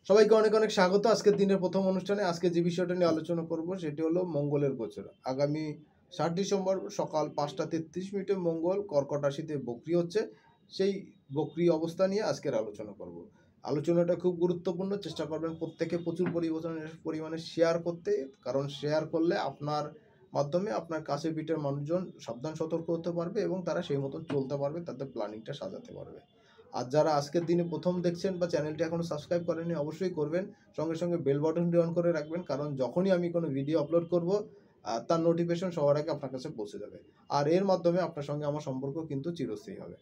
সবাইকে অনেক অনেক স্বাগত আজকের দিনের প্রথম অনুষ্ঠানে। আজকে যে বিষয়টা নিয়ে আলোচনা করব সেটি হলো মঙ্গলের গোচর। আগামী 7 ডিসেম্বর সকাল 5টা 33 মিনিটে মঙ্গল কর্কট রাশিতে বক্রি হচ্ছে। সেই বক্রি অবস্থা নিয়ে আজকের আলোচনা করব। আলোচনাটা খুব গুরুত্বপূর্ণ, চেষ্টা করবেন প্রত্যেকে প্রচুর পরিমাণে শেয়ার করতে, কারণ শেয়ার করলে আপনার মাধ্যমে আপনার কাছে পিঠের মানুষজন সাবধান সতর্ক হতে পারবে এবং তারা সেই মতন চলতে পারবে, তাদের প্ল্যানিংটা সাজাতে পারবে। আর যারা আজকের দিনে প্রথম দেখছেন বা চ্যানেলটি এখনও সাবস্ক্রাইব করেননি অবশ্যই করবেন, সঙ্গে সঙ্গে বেল বাটনটি অন করে রাখবেন, কারণ যখনই আমি কোনো ভিডিও আপলোড করব তার নোটিফিকেশন সবার আগে আপনার কাছে পৌঁছে যাবে। আর এর মাধ্যমে আপনার সঙ্গে আমার সম্পর্ক কিন্তু চিরস্থায়ী হবে।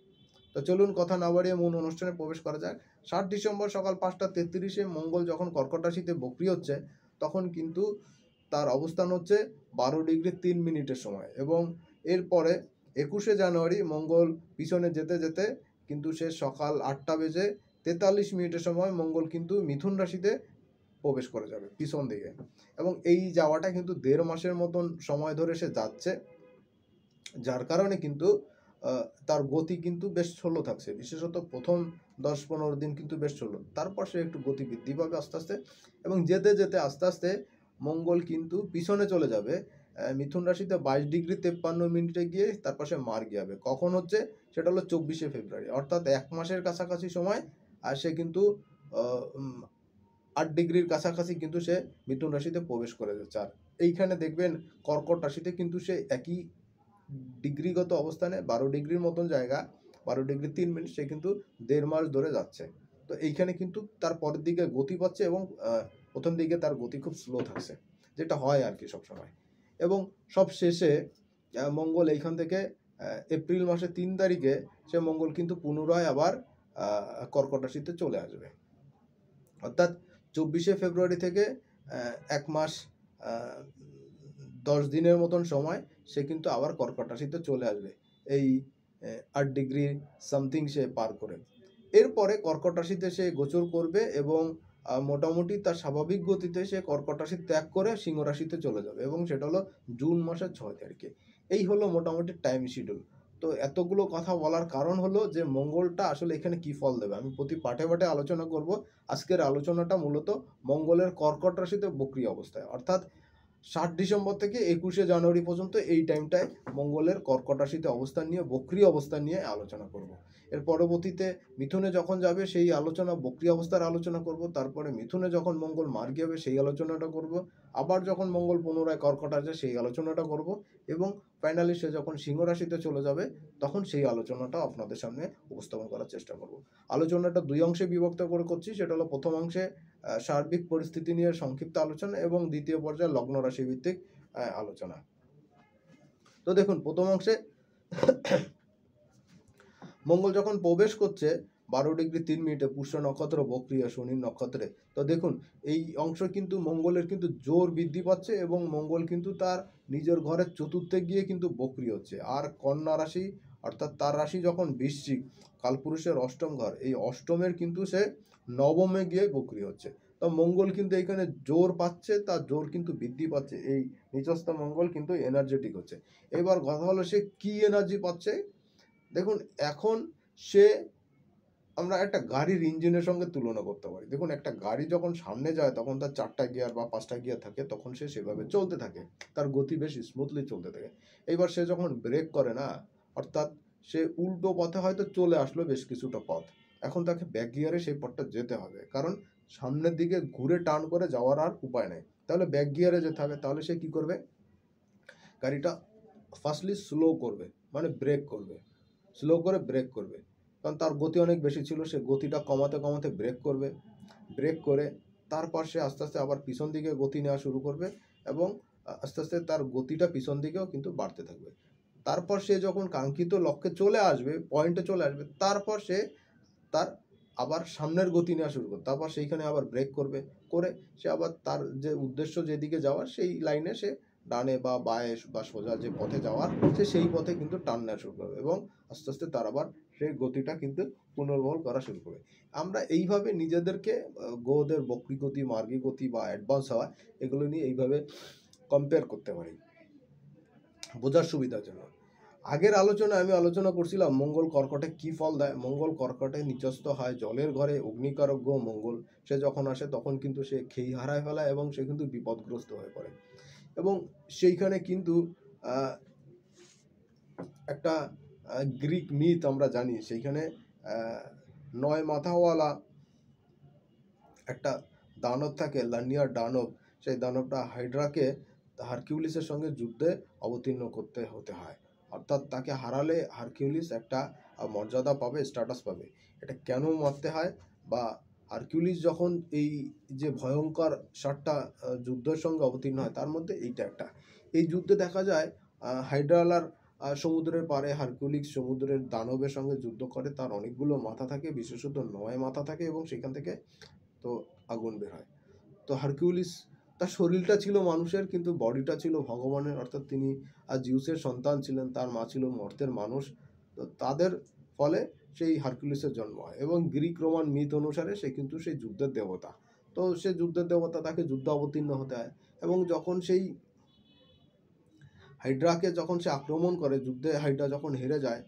তো চলুন কথা না বাড়িয়ে মূল অনুষ্ঠানে প্রবেশ করা যাক। 7 ডিসেম্বর সকাল 5টা 33-এ মঙ্গল যখন কর্কট রাশিতে বক্রি হচ্ছে, তখন কিন্তু তার অবস্থান হচ্ছে 12 ডিগ্রি 3 মিনিটের সময়, এবং এরপরে 21শে জানুয়ারি মঙ্গল পিছনে যেতে যেতে কিন্তু সে সকাল 8টা 43 মিনিটের সময় মঙ্গল কিন্তু মিথুন রাশিতে প্রবেশ করে যাবে পিছন দিকে, এবং এই যাওয়াটা কিন্তু 1.5 মাসের মতন সময় ধরে সে যাচ্ছে, যার কারণে কিন্তু তার গতি কিন্তু বেশ স্লো থাকছে, বিশেষত প্রথম 10-15 দিন কিন্তু বেশ স্লো, তারপর সে একটু গতি বৃদ্ধি পাবে আস্তে আস্তে, এবং যেতে যেতে আস্তে আস্তে মঙ্গল কিন্তু পিছনে চলে যাবে মিথুন রাশিতে 22 ডিগ্রি 53 মিনিটে গিয়ে তারপর সে মার্গী হবে। কখন হচ্ছে সেটা হলো 24শে ফেব্রুয়ারি, অর্থাৎ 1 মাসের কাছাকাছি সময়। আর সে কিন্তু 8 ডিগ্রির কাছাকাছি কিন্তু সে মিথুন রাশিতে প্রবেশ করে যাচ্ছে। আর এইখানে দেখবেন কর্কট রাশিতে কিন্তু সে একই ডিগ্রিগত অবস্থানে 12 ডিগ্রির মতন জায়গা, 12 ডিগ্রি 3 মিনিট সে কিন্তু 1.5 মাস ধরে যাচ্ছে। তো এইখানে কিন্তু তার পরের দিকে গতি পাচ্ছে, এবং প্রথম দিকে তার গতি খুব স্লো থাকছে, যেটা হয় আর কি সবসময়। এবং সব শেষে মঙ্গল এইখান থেকে এপ্রিল মাসের 3 তারিখে সে মঙ্গল কিন্তু পুনরায় আবার কর্কট রাশিতে চলে আসবে, অর্থাৎ 24শে ফেব্রুয়ারি থেকে 1 মাস 10 দিনের মতন সময় সে কিন্তু আবার কর্কট রাশিতে চলে আসবে, এই 8 ডিগ্রি সামথিং সে পার করে। এরপরে কর্কট রাশিতে সে গোচর করবে, এবং মোটামুটি তার স্বাভাবিক গতিতে সে কর্কট রাশি ত্যাগ করে সিংহ রাশিতে চলে যাবে, এবং সেটা হলো জুন মাসের 6 তারিখে। এই হলো মোটামুটি টাইম শিডিউল। তো এতগুলো কথা বলার কারণ হলো যে মঙ্গলটা আসলে এখানে কি ফল দেবে আমি প্রতি পাঠে পাঠে আলোচনা করব। আজকের আলোচনাটা মূলত মঙ্গলের কর্কট রাশিতে বক্রি অবস্থায়, অর্থাৎ 7 ডিসেম্বর থেকে 21শে জানুয়ারি পর্যন্ত এই টাইমটায় মঙ্গলের কর্কট রাশিতে অবস্থান নিয়ে বক্রি অবস্থান নিয়ে আলোচনা করব। এর পরবর্তীতে মিথুনে যখন যাবে সেই আলোচনা, বক্রি অবস্থার আলোচনা করব। তারপরে মিথুনে যখন মঙ্গল মার্গী হবে সেই আলোচনাটা করব। আবার যখন মঙ্গল পুনরায় কর্কট আসবে সেই আলোচনাটা করব, এবং ফাইনালি সে যখন সিংহ রাশিতে চলে যাবে তখন সেই আলোচনাটা আপনাদের সামনে উপস্থাপন করার চেষ্টা করব। আলোচনাটা 2 অংশে বিভক্ত করে করছি, সেটা হলো প্রথম অংশে সার্বিক পরিস্থিতি নিয়ে সংক্ষিপ্ত আলোচনা, এবং দ্বিতীয় পর্যায়ে লগ্ন রাশি ভিত্তিক আলোচনা। তো দেখুন, প্রথম অংশে মঙ্গল যখন প্রবেশ করছে 12 ডিগ্রি 3 মিনিটে পুষ্য নক্ষত্র বক্রিয় শনির নক্ষত্রে, তো দেখুন এই অংশ কিন্তু মঙ্গলের কিন্তু জোর বৃদ্ধি পাচ্ছে, এবং মঙ্গল কিন্তু তার নিজের ঘরের চতুর্থে গিয়ে কিন্তু বক্রি হচ্ছে। আর কন্যা রাশি অর্থাৎ তার রাশি যখন বৃশ্চিক, কালপুরুষের অষ্টম ঘর, এই অষ্টমের কিন্তু সে নবমে গিয়ে বক্রি হচ্ছে। তো মঙ্গল কিন্তু এখানে জোর পাচ্ছে, তার জোর কিন্তু বৃদ্ধি পাচ্ছে, এই নিচস্থ মঙ্গল কিন্তু এনার্জেটিক হচ্ছে। এবার কথা হলো সে কি এনার্জি পাচ্ছে। দেখুন, এখন সে আমরা একটা গাড়ির ইঞ্জিনের সঙ্গে তুলনা করতে পারি। দেখুন, একটা গাড়ি যখন সামনে যায় তখন তার 4টা গিয়ার বা 5টা গিয়ার থাকে, তখন সে সেভাবে চলতে থাকে, তার গতি বেশ স্মুথলি চলতে থাকে। এইবার সে যখন ব্রেক করে না, অর্থাৎ সে উল্টো পথে হয়তো চলে আসলো বেশ কিছুটা পথ, এখন তাকে ব্যাক গিয়ারে সেই পথটা যেতে হবে, কারণ সামনের দিকে ঘুরে টার্ন করে যাওয়ার আর উপায় নেই, তাহলে ব্যাক গিয়ারে যেতে হবে। তাহলে সে কি করবে, গাড়িটা ফার্স্টলি স্লো করবে, মানে ব্রেক করবে, স্লো করে ব্রেক করবে, কারণ তার গতি অনেক বেশি ছিল, সে গতিটা কমাতে কমাতে ব্রেক করবে, ব্রেক করে তারপর সে আস্তে আস্তে আবার পিছন দিকে গতি নেওয়া শুরু করবে, এবং আস্তে আস্তে তার গতিটা পিছন দিকেও কিন্তু বাড়তে থাকবে। তারপর সে যখন কাঙ্ক্ষিত লক্ষ্যে চলে আসবে, পয়েন্টে চলে আসবে, তারপর সে তার আবার সামনের গতি নেওয়া শুরু করবে, তারপর সেইখানে আবার ব্রেক করবে, করে সে আবার তার যে উদ্দেশ্য যেদিকে যাওয়ার সেই লাইনে সে ডানে বা বাঁয়ে বা সোজা যে পথে যাওয়ার সে সেই পথে কিন্তু টার্ন নেওয়া শুরু করবে, এবং আস্তে আস্তে তার আবার সেই গতিটা কিন্তু পুনর্বহল করা শুরু করবে। আমরা এইভাবে নিজেদেরকে গ্রহদের বক্রী গতি, মার্গী গতি বা অ্যাডভান্স হওয়া, এগুলো নিয়ে এইভাবে কম্পেয়ার করতে পারি বোঝার সুবিধার জন্য। আগের আলোচনায় আমি আলোচনা করছিলাম মঙ্গল কর্কটে কি ফল দেয়। মঙ্গল কর্কটে নিচস্থ হয় জলের ঘরে, অগ্নিকারক গ্রহ মঙ্গল। সে যখন আসে তখন কিন্তু সে খেই হারায় ফেলায় এবং সে কিন্তু বিপদগ্রস্ত হয়ে পড়ে। এবং সেইখানে কিন্তু আহ, একটা গ্রিক মিথ আমরা জানি, সেইখানে আহ, 9 মাথাওয়ালা একটা দানব থাকে, লার্নিয়ার দানব। সেই দানবটা হাইড্রাকে হারকিউলিসের সঙ্গে যুদ্ধে অবতীর্ণ করতে হতে হয়। অর্থাৎ তাকে হারালে হারকিউলিস একটা মর্যাদা পাবে, স্ট্যাটাস পাবে। এটা কেন মারতে হয়, বা হারকিউলিস যখন এই যে ভয়ঙ্কর 7টা যুদ্ধের সঙ্গে অবতীর্ণ হয়, তার মধ্যে এইটা একটা। এই যুদ্ধে দেখা যায় হাইড্রালার সমুদ্রের পাড়ে হারকিউলিস সমুদ্রের দানবের সঙ্গে যুদ্ধ করে। তার অনেকগুলো মাথা থাকে, বিশেষত 9 মাথা থাকে, এবং সেখান থেকে তো আগুন বের হয়। তো হারকিউলিস, তার শরীরটা ছিল মানুষের কিন্তু বডিটা ছিল ভগবানের, অর্থাৎ তিনি জিউসের সন্তান ছিলেন, তার মা ছিল মর্তের মানুষ। তো তাদের ফলে সেই হারকিউলিসের জন্ম হয়, এবং গ্রিক রোমান মিথ অনুসারে সে কিন্তু সেই যুদ্ধের দেবতা। তো সে যুদ্ধের দেবতা, তাকে যুদ্ধ অবতীর্ণ হতে হয়। এবং যখন সেই হাইড্রাকে যখন সে আক্রমণ করে, যুদ্ধে হাইড্রা যখন হেরে যায়,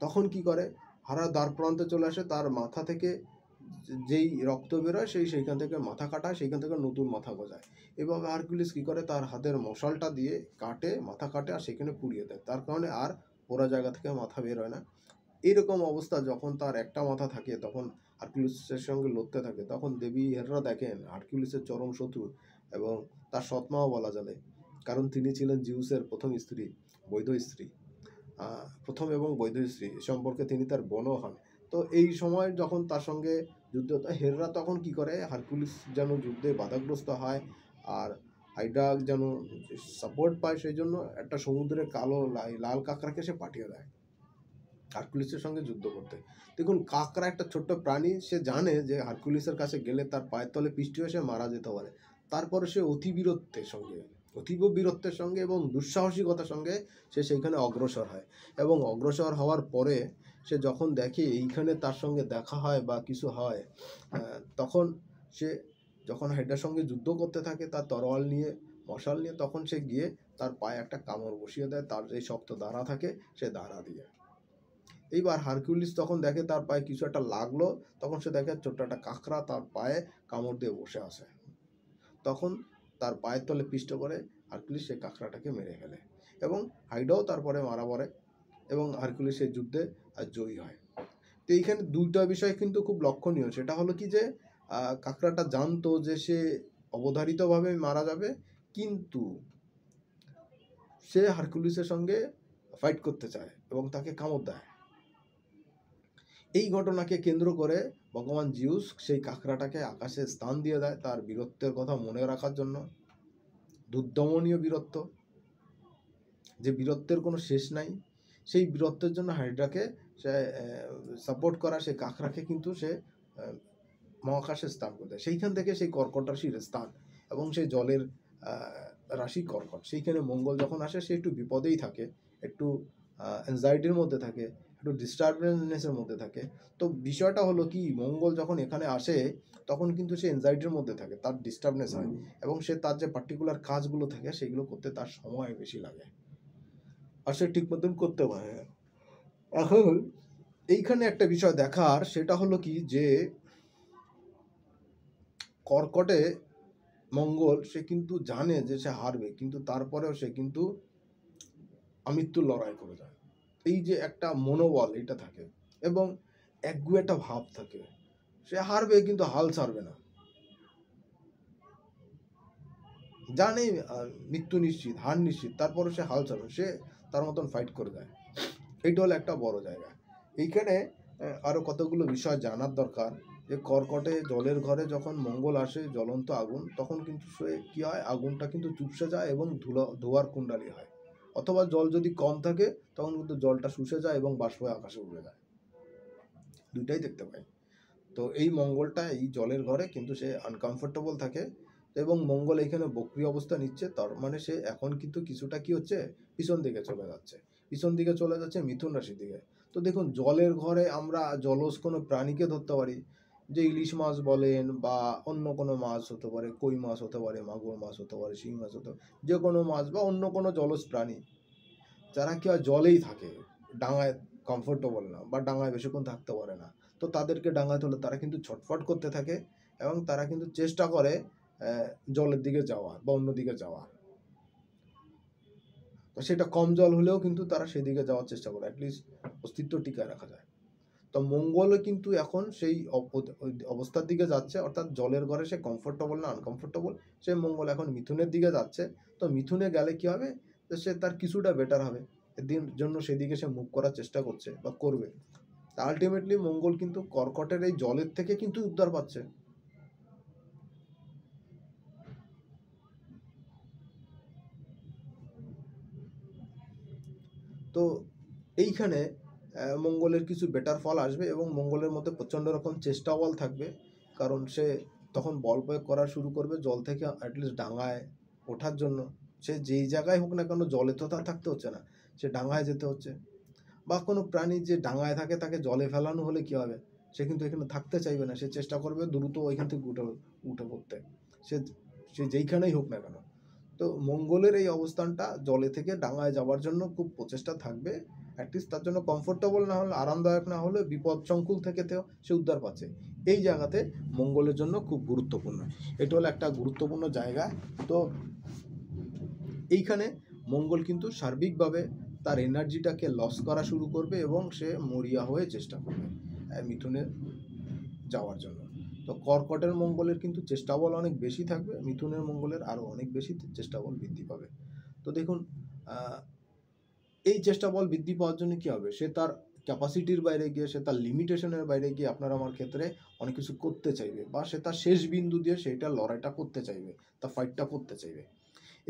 তখন কি করে, হারা দ্বার প্রান্তে চলে আসে, তার মাথা থেকে যেই রক্ত বেরোয় সেইখান থেকে মাথা কাটায়, সেইখান থেকে নতুন মাথা গজায়। এভাবে হারকিউলিস কি করে, তার হাতের মশালটা দিয়ে কাটে, মাথা কাটে, আর সেখানে পুড়িয়ে দেয়। তার কারণে আর পোড়া জায়গা থেকে মাথা বের হয় না। এইরকম অবস্থা যখন তার একটা মাথা থাকে, তখন হারকিউলিসের সঙ্গে লড়তে থাকে, তখন দেবী হেররা দেখেন হারকিউলিসের চরম শত্রু, এবং তার সৎমাও বলা যাবে, কারণ তিনি ছিলেন জিউসের প্রথম স্ত্রী, বৈধ স্ত্রী, প্রথম এবং বৈধ স্ত্রী সম্পর্কে তিনি তার বোনও হন। তো এই সময় যখন তার সঙ্গে যুদ্ধ হতো, হেররা তখন কি করে, হারকিউলিস যেন যুদ্ধে বাধাগ্রস্ত হয় আর হাইড্রা যেন সাপোর্ট পায়, সেই জন্য একটা সমুদ্রের কালো লাল কাঁকড়াকে সে পাঠিয়ে দেয় হারকিউলিসের সঙ্গে যুদ্ধ করতে। দেখুন, কাঁকড়া একটা ছোট্ট প্রাণী, সে জানে যে হারকিউলিসের কাছে গেলে তার পায়ের তলে পিষ্ট হয়ে সে মারা যেতে পারে। তারপরে সে অতীব বীরত্বের সঙ্গে এবং দুঃসাহসিকতার সঙ্গে সে সেইখানে অগ্রসর হয়। এবং অগ্রসর হওয়ার পরে সে যখন দেখে এইখানে তার সঙ্গে দেখা হয় বা কিছু হয়, তখন সে যখন হাইড্রার সঙ্গে যুদ্ধ করতে থাকে তার তরোয়াল নিয়ে, মশাল নিয়ে, তখন সে গিয়ে তার পায়ে একটা কামড় বসিয়ে দেয়, তার যে শক্ত দাঁড়া থাকে সে দাঁড়া দিয়ে। এইবার হারকিউলিস তখন দেখে তার পায়ে কিছু একটা লাগলো, তখন সে দেখে ছোট্ট একটা কাঁকড়া তার পায়ে কামড় দিয়ে বসে আছে। তখন তার পায়ের তলে পিষ্ট করে হারকিউলিস সেই কাঁকড়াটাকে মেরে ফেলে, এবং হাইডাও তারপরে মারা পড়ে, এবং হারকিউলিস সেই যুদ্ধে জয়ী হয়। তো এইখানে দুইটা বিষয় কিন্তু খুব লক্ষণীয়। সেটা হলো কি যে কাঁকড়াটা জানতো যে সে অবধারিতভাবে মারা যাবে, কিন্তু সে হারকিউলিসের সঙ্গে ফাইট করতে চায় এবং তাকে কামড় দেয়। এই ঘটনাকে কেন্দ্র করে ভগবান জিউস সেই কাঁকড়াটাকে আকাশে স্থান দিয়ে দেয়, তার বীরত্বের কথা মনে রাখার জন্য। দুর্দমনীয় বীরত্ব, যে বীরত্বের কোনো শেষ নাই, সেই বীরত্বের জন্য হাইড্রাকে সে সাপোর্ট করা সেই কাঁকড়াকে কিন্তু সে মহাকাশে স্থান করে দেয়। সেইখান থেকে সেই কর্কট রাশির স্থান, এবং সেই জলের রাশি কর্কট। সেইখানে মঙ্গল যখন আসে সে একটু বিপদেই থাকে, একটু অ্যাংজাইটির মধ্যে থাকে, একটু ডিস্টারবেন্সের মধ্যে থাকে। তো বিষয়টা হলো কি, মঙ্গল যখন এখানে আসে তখন কিন্তু সে অ্যাংজাইটির মধ্যে থাকে, তার ডিস্টার্বনেস হয়, এবং সে তার যে পার্টিকুলার কাজগুলো থাকে সেগুলো করতে তার সময় বেশি লাগে, আর সে ঠিক মতন করতে পারে না। এখন এইখানে একটা বিষয় দেখার, সেটা হলো কি যে কর্কটে মঙ্গল, সে কিন্তু জানে যে সে হারবে, কিন্তু তারপরেও সে কিন্তু আমৃত্যুর লড়াই করে যায়। এই যে একটা মনোবল এটা থাকে, এবং একগুয়ে একটা ভাব থাকে, সে হারবে কিন্তু হাল ছাড়বে না, জানে মৃত্যু নিশ্চিত, হার নিশ্চিত, তারপরে সে হাল ছাড়বে, সে তার মতন ফাইট করে যায়। এইটা হলো একটা বড় জায়গা। এইখানে আরো কতগুলো বিষয় জানার দরকার, যে কর্কটে জলের ঘরে যখন মঙ্গল আসে, জ্বলন্ত আগুন, তখন কিন্তু সে কি হয়, আগুনটা কিন্তু চুপসে যায় এবং ধোঁয়ার কুণ্ডালি হয়। অথবা জল যদি কম থাকে তখন কিন্তু জলটা শুষে যায় এবং বাষ্প হয়ে আকাশে উড়ে যায়, দুইটাই দেখতে পাই। তো এই মঙ্গলটা এই জলের ঘরে কিন্তু সে আনকমফোর্টেবল থাকে, এবং মঙ্গল এখানে বক্রি অবস্থা নিচ্ছে, তার মানে সে এখন কিন্তু কিছুটা কি হচ্ছে, পিছন দিকে চলে যাচ্ছে, মিথুন রাশির দিকে। তো দেখুন, জলের ঘরে আমরা জলজ কোনো প্রাণীকে ধরতে পারি, যে ইলিশ মাছ বলেন বা অন্য কোনো মাছ হতে পারে, কই মাছ হতে পারে, মাগুর মাছ হতে পারে, শিং মাছ হতে পারে, যে কোনো মাছ বা অন্য কোনো জলজ প্রাণী। যারা কি হয় জলেই থাকে, ডাঙায় কমফোর্টেবল না বা ডাঙায় বেশিক্ষণ থাকতে পারে না, তো তাদেরকে ডাঙায় তোলে, তারা কিন্তু ছটফট করতে থাকে এবং তারা কিন্তু চেষ্টা করে জলের দিকে যাওয়ার বা অন্যদিকে যাওয়ার। তো সেটা কম জল হলেও কিন্তু তারা সেদিকে যাওয়ার চেষ্টা করে, অ্যাটলিস্ট অস্তিত্ব টিকায় রাখা যায়। তো মঙ্গলও কিন্তু এখন সেই অবস্থার দিকে যাচ্ছে, অর্থাৎ জলের ঘরে সে কমফোর্টেবল না আনকমফোর্টেবল, সে মঙ্গল এখন মিথুনের দিকে যাচ্ছে। তো মিথুনে গেলে কি হবে, তো সে তার কিছুটা বেটার হবে, এর জন্য সেদিকে সে মুভ করার চেষ্টা করছে বা করবে। আলটিমেটলি মঙ্গল কিন্তু কর্কটের এই জলের থেকে কিন্তু উদ্ধার পাচ্ছে। তো এইখানে মঙ্গলের কিছু বেটার ফল আসবে এবং মঙ্গলের মধ্যে প্রচণ্ড রকম চেষ্টা বল থাকবে, কারণ সে তখন বল প্রয়োগ করা শুরু করবে জল থেকে অ্যাটলিস্ট ডাঙায় ওঠার জন্য। সে যেই জায়গায় হোক না কেন, জলে তো তার থাকতে হচ্ছে না, সে ডাঙায় যেতে হচ্ছে। বা কোনো প্রাণী যে ডাঙায় থাকে তাকে জলে ফেলানো হলে কী হবে, সে কিন্তু এখানে থাকতে চাইবে না, সে চেষ্টা করবে দ্রুত ওইখান থেকে উঠে পড়তে, সে সে যেইখানেই হোক না কেন। তো মঙ্গলের এই অবস্থানটা জলে থেকে ডাঙায় যাওয়ার জন্য খুব প্রচেষ্টা থাকবে, অ্যাটলিস্ট তার জন্য কমফোর্টেবল না হলে, আরামদায়ক না হলে, বিপদ সংকুল থেকে সে উদ্ধার পাচ্ছে। এই জায়গাতে মঙ্গলের জন্য খুব গুরুত্বপূর্ণ, এটা হলো একটা গুরুত্বপূর্ণ জায়গা। তো এইখানে মঙ্গল কিন্তু সার্বিকভাবে তার এনার্জিটাকে লস করা শুরু করবে এবং সে মরিয়া হয়ে চেষ্টা করবে মিথুনে যাওয়ার জন্য। তো কর্কটের মঙ্গলের কিন্তু চেষ্টা বল অনেক বেশি থাকবে, মিথুনের মঙ্গলের আরও অনেক বেশি চেষ্টা বল বৃদ্ধি পাবে। তো দেখুন, এই চেষ্টা বল বৃদ্ধি পাওয়ার জন্য কী হবে, সে তার ক্যাপাসিটির বাইরে গিয়ে, সে তার লিমিটেশনের বাইরে গিয়ে আপনার আমার ক্ষেত্রে অনেক কিছু করতে চাইবে, বা সে তার শেষ বিন্দু দিয়ে সেইটা লড়াইটা করতে চাইবে, তার ফাইটটা করতে চাইবে।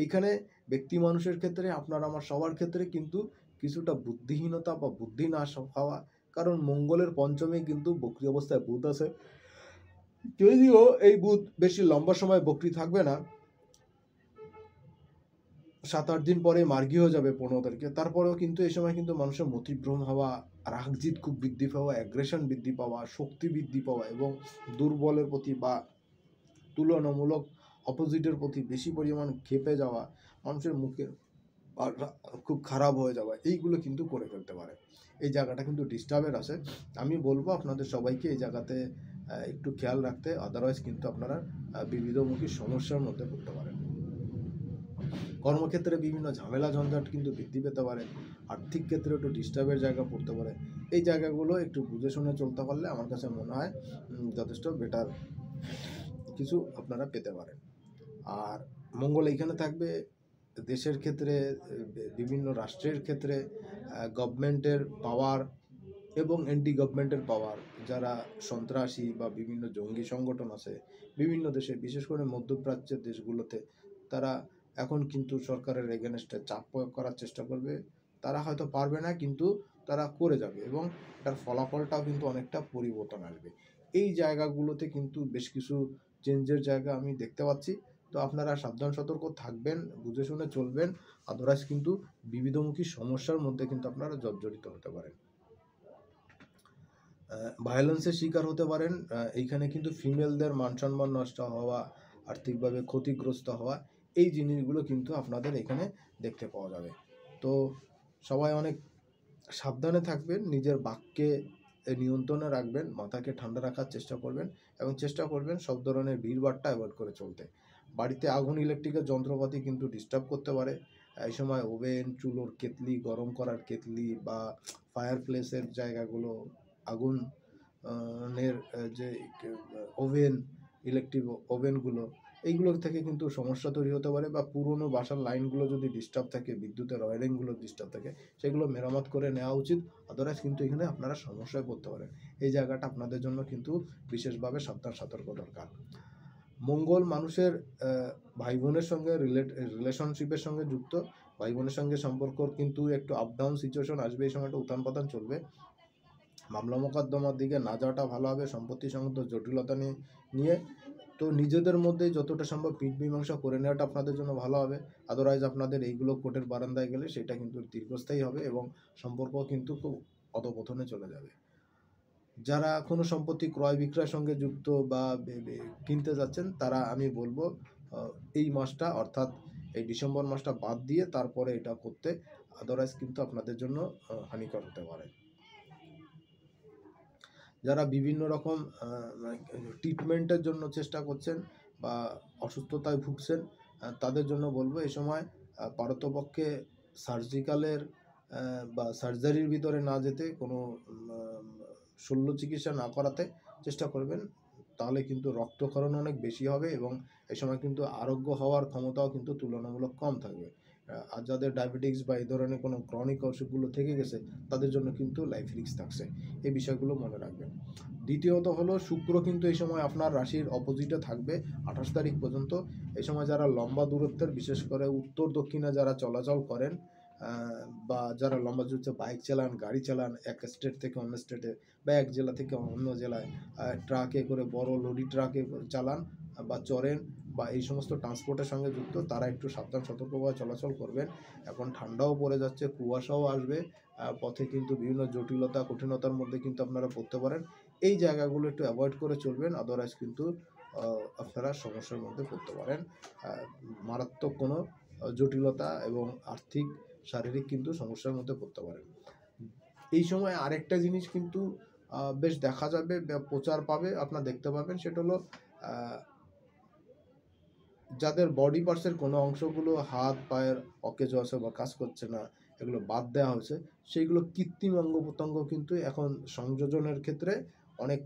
এইখানে ব্যক্তি মানুষের ক্ষেত্রে, আপনার আমার সবার ক্ষেত্রে কিন্তু কিছুটা বুদ্ধিহীনতা বা বুদ্ধি নাশ হওয়া, কারণ মঙ্গলের পঞ্চমে কিন্তু বক্রী অবস্থায় বুধ আছে। যদিও এই বুধ বেশি লম্বা সময় বক্রী থাকবে না, 7-8 দিন পরে মার্গী হয়ে যাবে 15 তারিখে, তারপরেও কিন্তু এই সময় কিন্তু মানুষের মতিভ্রম হওয়া, রাগজিৎ খুব বৃদ্ধি পাওয়া, অ্যাগ্রেশন বৃদ্ধি পাওয়া, শক্তি বৃদ্ধি পাওয়া এবং দুর্বলের প্রতি বা তুলনামূলক অপোজিটের প্রতি বেশি পরিমাণ ক্ষেপে যাওয়া, মানুষের মুখে খুব খারাপ হয়ে যাওয়া, এইগুলো কিন্তু করে ফেলতে পারে। এই জায়গাটা কিন্তু ডিস্টার্বের আছে। আমি বলবো আপনাদের সবাইকে এই জায়গাতে একটু খেয়াল রাখতে, আদারওয়াইজ কিন্তু আপনারা বিবিধমুখী সমস্যার মধ্যে পড়তে পারেন। কর্মক্ষেত্রে বিভিন্ন ঝামেলা ঝঞ্ঝাট কিন্তু বৃদ্ধি পেতে পারে, আর্থিক ক্ষেত্রে একটু ডিস্টার্বের জায়গা পড়তে পারে। এই জায়গাগুলো একটু বুঝে শুনে চলতে পারলে আমার কাছে মনে হয় যথেষ্ট বেটার কিছু আপনারা পেতে পারেন। আর মঙ্গল এইখানে থাকবে দেশের ক্ষেত্রে, বিভিন্ন রাষ্ট্রের ক্ষেত্রে, গভর্নমেন্টের পাওয়ার এবং অ্যান্টি গভর্নমেন্টের পাওয়ার, যারা সন্ত্রাসী বা বিভিন্ন জঙ্গি সংগঠন আছে বিভিন্ন দেশে, বিশেষ করে মধ্যপ্রাচ্যের দেশগুলোতে, তারা এখন কিন্তু সরকারের এগেনস্টে চাপ প্রয়োগ করার চেষ্টা করবে। তারা হয়তো পারবে না, কিন্তু তারা করে যাবে এবং তার ফলাফলটাও কিন্তু অনেকটা পরিবর্তন আসবে। এই জায়গাগুলোতে কিন্তু বেশ কিছু চেঞ্জের জায়গা আমি দেখতে পাচ্ছি। তো আপনারা সাবধান সতর্ক থাকবেন, বুঝে শুনে চলবেন, আদারওয়াইজ কিন্তু বিবিধমুখী সমস্যার মধ্যে কিন্তু আপনারা জর্জরিত হতে পারেন, ভায়োলেন্সের শিকার হতে পারেন। এইখানে কিন্তু ফিমেলদের মান সম্মান নষ্ট হওয়া, আর্থিকভাবে ক্ষতিগ্রস্ত হওয়া, এই জিনিসগুলো কিন্তু আপনাদের এখানে দেখতে পাওয়া যাবে। তো সবাই অনেক সাবধানে থাকবেন, নিজের বাক্যে নিয়ন্ত্রণে রাখবেন, মাথাকে ঠান্ডা রাখার চেষ্টা করবেন এবং চেষ্টা করবেন সব ধরনের ভিড়ভাট্টা অ্যাভয়েড করে চলতে। বাড়িতে আগুন, ইলেকট্রিকের যন্ত্রপাতি কিন্তু ডিস্টার্ব করতে পারে। এই সময় ওভেন, চুলোর কেতলি, গরম করার কেতলি বা ফায়ার প্লেসের জায়গাগুলো, আগুন নের যে ওভেন, ইলেকট্রিক ওভেনগুলো, এইগুলো থেকে কিন্তু সমস্যা তৈরি হতে পারে। বা পুরনো বাসার লাইনগুলো যদি ডিস্টার্ব থাকে, বিদ্যুতের ওয়্যারিংগুলো ডিস্টার্ব থাকে, সেগুলো মেরামত করে নেওয়া উচিত, আদারওয়াইজ কিন্তু এখানে আপনারা সমস্যায় পড়তে পারেন। এই জায়গাটা আপনাদের জন্য কিন্তু বিশেষভাবে সাবধান সতর্ক দরকার। মঙ্গল মানুষের ভাই বোনের সঙ্গে রিলেশনশিপের সঙ্গে যুক্ত, ভাই বোনের সঙ্গে সম্পর্ক কিন্তু একটু আপ ডাউন সিচুয়েশন আসবে, এই সময়টা উত্থান পতন চলবে। মামলা মোকদ্দমার দিকে না যাওয়াটা ভালো হবে, সম্পত্তি সংক্রান্ত জটিলতা নিয়ে তো নিজেদের মধ্যে যতটা সম্ভব পিঠ মীমাংসা করে নেওয়াটা আপনাদের জন্য ভালো হবে। আদারওয়াইজ আপনাদের এইগুলো কোর্টের বারান্দায় গেলে সেটা কিন্তু দীর্ঘস্থায়ী হবে এবং সম্পর্ক কিন্তু খুব অধপতনে চলে যাবে। যারা কোনো সম্পত্তি ক্রয় বিক্রয়ের সঙ্গে যুক্ত বা কিনতে যাচ্ছেন, তারা আমি বলবো এই মাসটা, অর্থাৎ এই ডিসেম্বর মাসটা বাদ দিয়ে তারপরে এটা করতে। আদারওয়াইজ কিন্তু আপনাদের জন্য হানিকর হতে পারে। যারা বিভিন্ন রকম ট্রিটমেন্টের জন্য চেষ্টা করছেন বা অসুস্থতায় ভুগছেন, তাদের জন্য বলবো এই সময় পারতপক্ষে সার্জিক্যালের বা সার্জারির ভিতরে না যেতে, কোনো শল্য চিকিৎসা না করাতে চেষ্টা করবেন, তাহলে কিন্তু রক্তক্ষরণ অনেক বেশি হবে এবং এই সময় কিন্তু আরোগ্য হওয়ার ক্ষমতাও কিন্তু তুলনামূলক কম থাকবে। আর যাদের ডায়াবেটিক্স বা এই ধরনের কোনো ক্রনিক অসুখগুলো থেকে গেছে, তাদের জন্য কিন্তু লাইফ রিস্ক থাকছে। এই বিষয়গুলো মনে রাখবেন। দ্বিতীয়ত হলো, শুক্র কিন্তু এই সময় আপনার রাশির অপোজিটে থাকবে 28 তারিখ পর্যন্ত। এই সময় যারা লম্বা দূরত্বের, বিশেষ করে উত্তর দক্ষিণে যারা চলাচল করেন, বা যারা লম্বা দূরত্বে বাইক চালান, গাড়ি চালান, এক স্টেট থেকে অন্য স্টেটে বা এক জেলা থেকে অন্য জেলায় ট্রাকে করে, বড় লরি ট্রাকে চালান বা চড়েন বা এই সমস্ত ট্রান্সপোর্টের সঙ্গে যুক্ত, তারা একটু সাবধান সতর্কভাবে চলাচল করবেন। এখন ঠান্ডাও পড়ে যাচ্ছে, কুয়াশাও আসবে, পথে কিন্তু বিভিন্ন জটিলতা কঠিনতার মধ্যে কিন্তু আপনারা পড়তে পারেন। এই জায়গাগুলো একটু অ্যাভয়েড করে চলবেন, আদারওয়াইজ কিন্তু আপনারা সমস্যার মধ্যে পড়তে পারেন। মারাত্মক কোনো জটিলতা এবং আর্থিক শারীরিক কিন্তু সমস্যার মধ্যে পড়তে পারেন। এই সময় আরেকটা জিনিস কিন্তু বেশ দেখা যাবে, প্রচার পাবে, আপনারা দেখতে পাবেন, সেটা হলো যাদের বডি পার্টসের কোনো অংশগুলো, হাত পায়ের অকেজ আছে বা কাজ করছে না, এগুলো বাদ দেওয়া হয়েছে, সেইগুলো কৃত্রিম অঙ্গ প্রত্যঙ্গ কিন্তু এখন সংযোজনের ক্ষেত্রে অনেক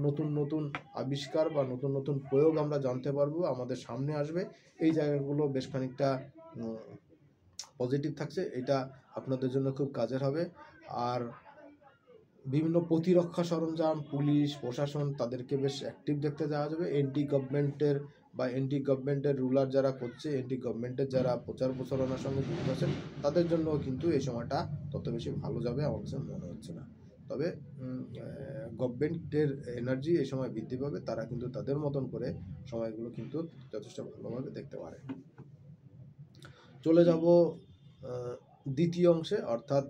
নতুন নতুন আবিষ্কার বা নতুন নতুন প্রয়োগ আমরা জানতে পারবো, আমাদের সামনে আসবে। এই জায়গাগুলো বেশ খানিকটা পজিটিভ থাকছে, এটা আপনাদের জন্য খুব কাজের হবে। আর বিভিন্ন প্রতিরক্ষা সরঞ্জাম, পুলিশ প্রশাসন, তাদেরকে বেশ অ্যাক্টিভ দেখতে যাওয়া যাবে। এন্টি গভর্নমেন্টের রুলার যারা করছে, এন্টি গভর্নমেন্টের যারা প্রচার প্রচারণার সঙ্গে যুক্ত আছেন, তাদের জন্য কিন্তু এই সময়টা তত বেশি ভালো যাবে আমার কাছে মনে হচ্ছে না। তবে গভর্নমেন্টের এনার্জি এই সময় বৃদ্ধি পাবে, তারা কিন্তু তাদের মতন করে সময়গুলো কিন্তু যথেষ্ট ভালোভাবে দেখতে পারে। চলে যাব দ্বিতীয় অংশে, অর্থাৎ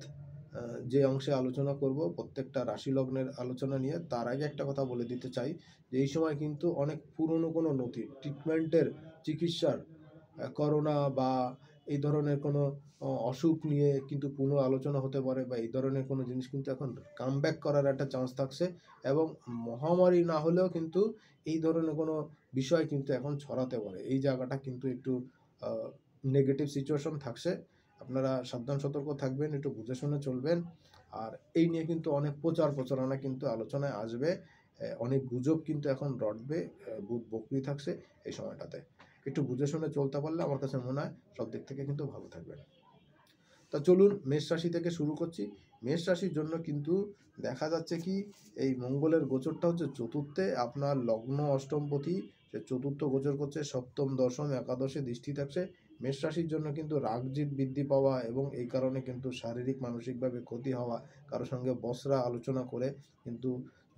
যে অংশে আলোচনা করব প্রত্যেকটা রাশি লগ্নের আলোচনা নিয়ে। তার আগে একটা কথা বলে দিতে চাই যে এই সময় কিন্তু অনেক পুরনো কোনো নথি, ট্রিটমেন্টের, চিকিৎসার, করোনা বা এই ধরনের কোনো অসুখ নিয়ে কিন্তু পুনঃ আলোচনা হতে পারে, বা এই ধরনের কোনো জিনিস কিন্তু এখন কামব্যাক করার একটা চান্স থাকছে। এবং মহামারী না হলেও কিন্তু এই ধরনের কোনো বিষয় কিন্তু এখন ছড়াতে পারে। এই জায়গাটা কিন্তু একটু নেগেটিভ সিচুয়েশন থাকছে, আপনারা সাবধান সতর্ক থাকবেন, একটু বুঝে শুনে চলবেন। আর এই নিয়ে কিন্তু অনেক প্রচার প্রচারণা কিন্তু আলোচনায় আসবে, অনেক গুজব কিন্তু এখন রটবে, বুধ বকরি থাকছে এই সময়টাতে। একটু বুঝে শুনে চলতে পারলে আমার কাছে মনে হয় সব দিক থেকে কিন্তু ভালো থাকবেন। তা চলুন মেষ রাশি থেকে শুরু করছি। মেষ রাশির জন্য কিন্তু দেখা যাচ্ছে কি, এই মঙ্গলের গোচরটা হচ্ছে চতুর্থে, আপনার লগ্ন অষ্টমপতি, সে চতুর্থ গোচর করছে, সপ্তম দশম একাদশে দৃষ্টি থাকছে। মেষ রাশির জন্য কিন্তু রাগজিৎ বৃদ্ধি পাওয়া এবং এই কারণে কিন্তু শারীরিক মানসিকভাবে ক্ষতি হওয়া, কারোর সঙ্গে বসরা আলোচনা করে কিন্তু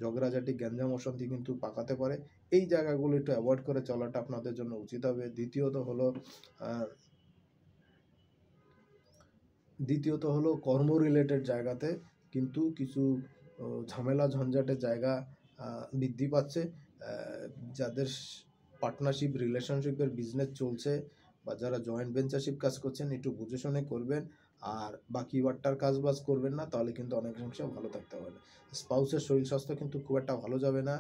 ঝগড়াঝাটি গ্যাঞ্জাম অশান্তি কিন্তু পাকাতে পারে। এই জায়গাগুলো একটু অ্যাভয়েড করে চলাটা আপনাদের জন্য উচিত হবে। দ্বিতীয়ত হলো কর্ম রিলেটেড জায়গাতে কিন্তু কিছু ঝামেলা ঝঞ্ঝাটের জায়গা বৃদ্ধি পাচ্ছে। যাদের পার্টনারশিপ রিলেশনশিপের বিজনেস চলছে বা যারা জয়েন্ট ভেঞ্চারশিপ কাজ করছেন, একটু বুঝে শুনে করবেন, আর বাকি বাট্টার কাজ বাজ করবেন না, তাহলে কিন্তু অনেকাংশ ভালো থাকতে পারে। স্পাউসের শরীর স্বাস্থ্য কিন্তু খুব একটা ভালো যাবে না।